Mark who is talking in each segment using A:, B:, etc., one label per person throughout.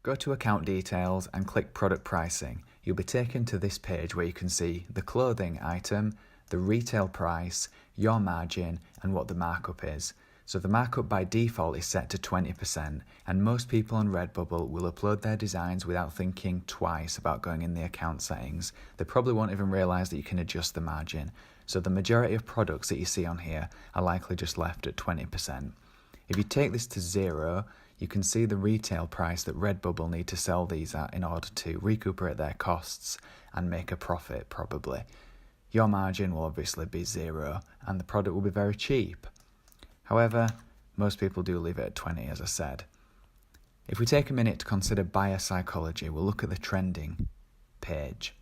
A: Go to account details and click product pricing. You'll be taken to this page where you can see the clothing item, the retail price, your margin, and what the markup is. So the markup by default is set to 20%, and most people on Redbubble will upload their designs without thinking twice about going in the account settings. They probably won't even realise that you can adjust the margin. So the majority of products that you see on here are likely just left at 20%. If you take this to 0, you can see the retail price that Redbubble need to sell these at in order to recuperate their costs and make a profit, probably. Your margin will obviously be 0, and the product will be very cheap. However, most people do leave it at 20, as I said. If we take a minute to consider buyer psychology, we'll look at the trending page.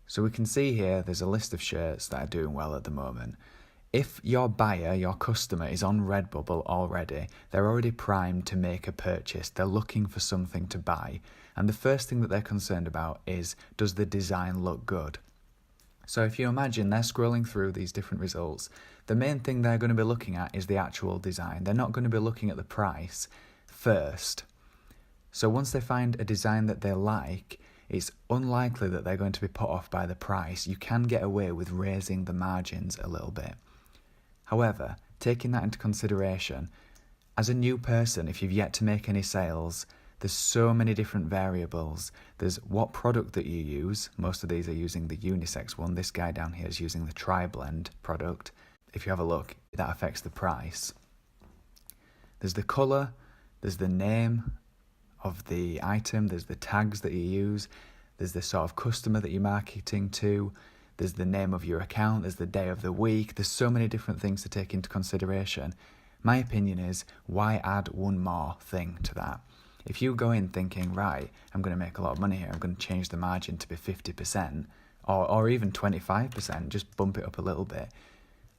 A: So we can see here there's a list of shirts that are doing well at the moment. If your buyer, your customer, is on Redbubble already, they're already primed to make a purchase. They're looking for something to buy. And the first thing that they're concerned about is, does the design look good? So if you imagine they're scrolling through these different results, the main thing they're going to be looking at is the actual design. They're not going to be looking at the price first. So once they find a design that they like, it's unlikely that they're going to be put off by the price. You can get away with raising the margins a little bit. However, taking that into consideration, as a new person, if you've yet to make any sales, there's so many different variables. There's what product that you use. Most of these are using the unisex one. This guy down here is using the tri-blend product. If you have a look, that affects the price. There's the colour, there's the name of the item, there's the tags that you use, there's the sort of customer that you're marketing to, there's the name of your account, there's the day of the week. There's so many different things to take into consideration. My opinion is, why add one more thing to that? If you go in thinking, right, I'm going to make a lot of money here, I'm going to change the margin to be 50% or even 25%, just bump it up a little bit,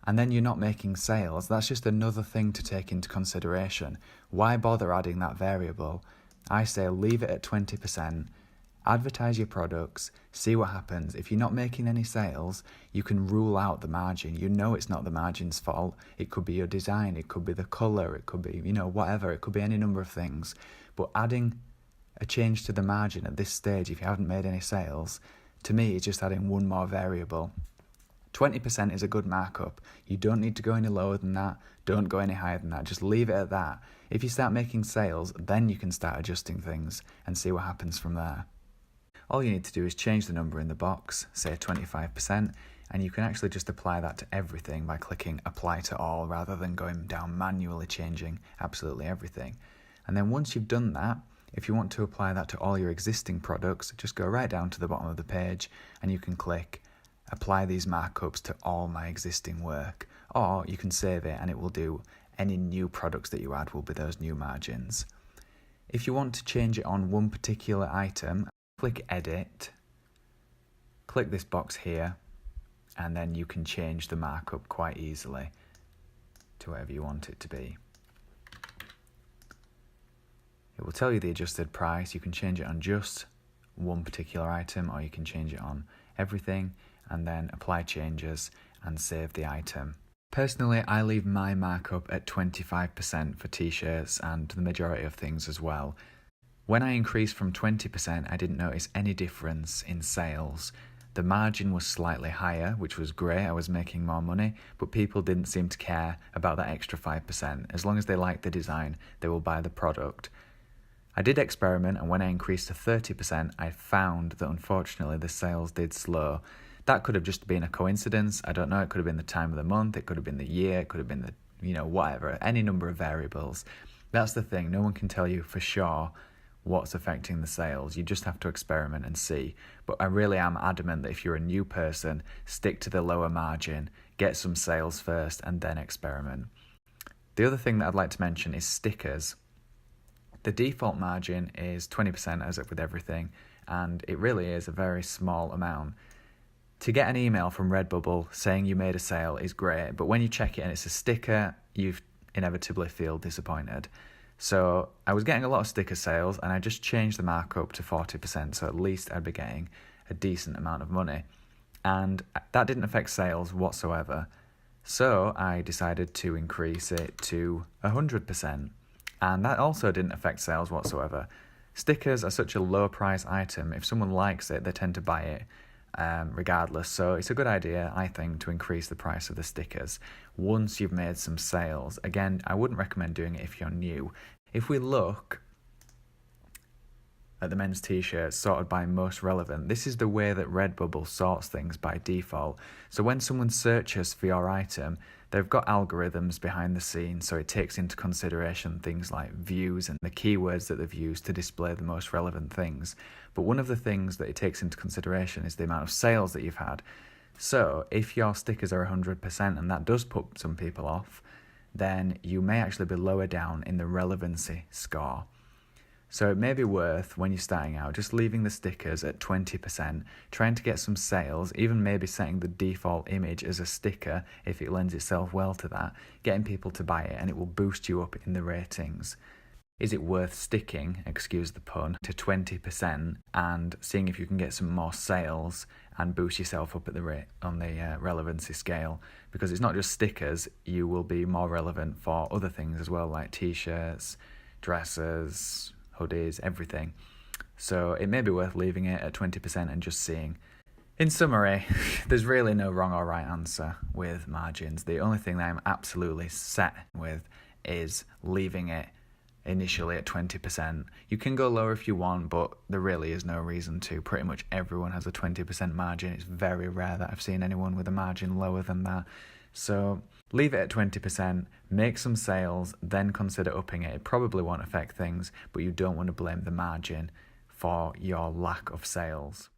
A: and then you're not making sales, that's just another thing to take into consideration. Why bother adding that variable? I say leave it at 20%, advertise your products, see what happens. If you're not making any sales, you can rule out the margin. You know it's not the margin's fault. It could be your design, it could be the colour, it could be, whatever. It could be any number of things. But adding a change to the margin at this stage, if you haven't made any sales, to me, is just adding one more variable. 20% is a good markup. You don't need to go any lower than that. Don't go any higher than that. Just leave it at that. If you start making sales, then you can start adjusting things and see what happens from there. All you need to do is change the number in the box, say 25%, and you can actually just apply that to everything by clicking apply to all rather than going down manually changing absolutely everything. And then once you've done that, if you want to apply that to all your existing products, just go right down to the bottom of the page and you can click apply these markups to all my existing work. Or you can save it and it will do any new products that you add will be those new margins. If you want to change it on one particular item, click edit, click this box here, and then you can change the markup quite easily to whatever you want it to be. It will tell you the adjusted price. You can change it on just one particular item or you can change it on everything and then apply changes and save the item. Personally, I leave my markup at 25% for t-shirts and the majority of things as well. When I increased from 20%, I didn't notice any difference in sales. The margin was slightly higher, which was great. I was making more money, but people didn't seem to care about that extra 5%. As long as they like the design, they will buy the product. I did experiment, and when I increased to 30%, I found that unfortunately the sales did slow. That could have just been a coincidence. I don't know. It could have been the time of the month. It could have been the year. It could have been the, whatever, any number of variables. That's the thing. No one can tell you for sure what's affecting the sales. You just have to experiment and see. But I really am adamant that if you're a new person, stick to the lower margin, get some sales first, and then experiment. The other thing that I'd like to mention is stickers. The default margin is 20%, as with everything, and it really is a very small amount. To get an email from Redbubble saying you made a sale is great, but when you check it and it's a sticker, you inevitably feel disappointed. So I was getting a lot of sticker sales and I just changed the markup to 40%, so at least I'd be getting a decent amount of money. And that didn't affect sales whatsoever. So I decided to increase it to 100%. And that also didn't affect sales whatsoever. Stickers are such a low price item. If someone likes it, they tend to buy it regardless. So it's a good idea, I think, to increase the price of the stickers once you've made some sales. Again, I wouldn't recommend doing it if you're new. If we look at the men's t-shirts sorted by most relevant, this is the way that Redbubble sorts things by default. So when someone searches for your item, they've got algorithms behind the scenes, so it takes into consideration things like views and the keywords that they've used to display the most relevant things. But one of the things that it takes into consideration is the amount of sales that you've had. So if your stickers are 100% and that does put some people off, then you may actually be lower down in the relevancy score. So it may be worth, when you're starting out, just leaving the stickers at 20%, trying to get some sales, even maybe setting the default image as a sticker if it lends itself well to that, getting people to buy it, and it will boost you up in the ratings. Is it worth sticking, excuse the pun, to 20% and seeing if you can get some more sales and boost yourself up at the rate on the relevancy scale? Because it's not just stickers, you will be more relevant for other things as well, like t-shirts, dresses, hoodies, everything. So it may be worth leaving it at 20% and just seeing. In summary, there's really no wrong or right answer with margins. The only thing that I'm absolutely set with is leaving it initially at 20%. You can go lower if you want, but there really is no reason to. Pretty much everyone has a 20% margin. It's very rare that I've seen anyone with a margin lower than that. So leave it at 20%, make some sales, then consider upping it. It probably won't affect things, but you don't want to blame the margin for your lack of sales.